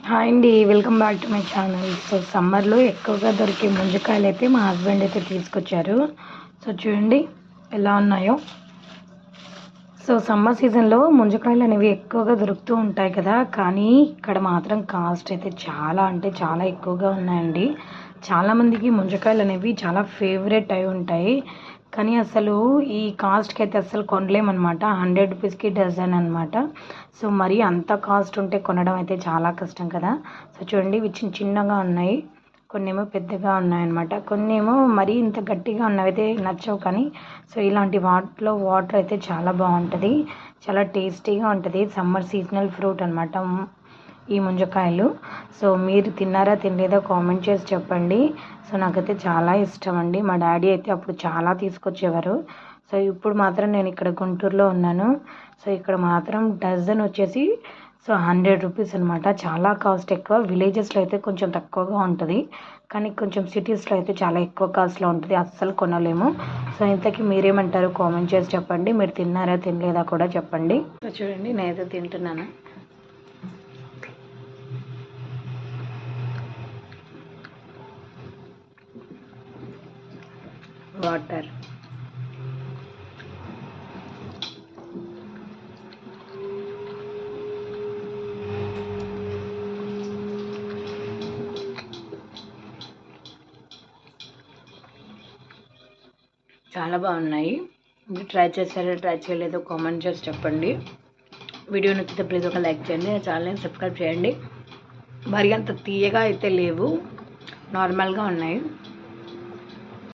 Hi అండి, welcome back to my channel. So సమ్మర్లో ఎక్కువగా దొరికే ముంజకాయలు అయితే మా హస్బెండ్ అయితే తీసుకొచ్చారు. సో చూడండి ఎలా ఉన్నాయో. సో సమ్మర్ సీజన్లో ముంజకాయలు అనేవి ఎక్కువగా దొరుకుతూ ఉంటాయి కదా, కానీ ఇక్కడ మాత్రం కాస్ట్ అయితే చాలా అంటే చాలా ఎక్కువగా ఉన్నాయండి. చాలామందికి ముంజకాయలు అనేవి చాలా ఫేవరెట్ అయి ఉంటాయి, కానీ అసలు ఈ కాస్ట్కి అయితే అసలు కొనలేమన్నమాట. 100 రూపీస్కి డజన్ అనమాట. సో మరి అంత కాస్ట్ ఉంటే కొనడం అయితే చాలా కష్టం కదా. సో చూడండి ఇవి చిన్న చిన్నగా ఉన్నాయి, కొన్ని ఏమో పెద్దగా ఉన్నాయన్నమాట. కొన్ని ఏమో మరీ ఇంత గట్టిగా ఉన్నవైతే నచ్చవు, కానీ సో ఇలాంటి వాటిలో వాటర్ అయితే చాలా బాగుంటుంది, చాలా టేస్టీగా ఉంటుంది. సమ్మర్ సీజనల్ ఫ్రూట్ అనమాట ఈ ముంజకాయలు. సో మీరు తిన్నారా తినలేదా కామెంట్ చేసి చెప్పండి. సో నాకైతే చాలా ఇష్టం అండి. మా డాడీ అయితే అప్పుడు చాలా తీసుకొచ్చేవారు. సో ఇప్పుడు మాత్రం నేను ఇక్కడ గుంటూరులో ఉన్నాను. సో ఇక్కడ మాత్రం డజన్ వచ్చేసి 100 రూపీస్ అనమాట. చాలా కాస్ట్ ఎక్కువ. విలేజెస్లో అయితే కొంచెం తక్కువగా ఉంటుంది, కానీ కొంచెం సిటీస్లో అయితే చాలా ఎక్కువ కాస్ట్లో ఉంటుంది, అస్సలు కొనలేము. సో ఇంతకీ మీరేమంటారు కామెంట్ చేసి చెప్పండి. మీరు తిన్నారా తినలేదా కూడా చెప్పండి. సో చూడండి నేనైతే తింటున్నాను. వాటర్ చాలా బాగున్నాయి. మీరు ట్రై చేశారో ట్రై చేయలేదో కామెంట్ చేసి చెప్పండి. వీడియో నచ్చితే ప్లీజ్ ఒక లైక్ చేయండి, నా ఛానల్ని సబ్స్క్రైబ్ చేయండి. మరి అంత తీయగా అయితే లేవు, నార్మల్గా ఉన్నాయి.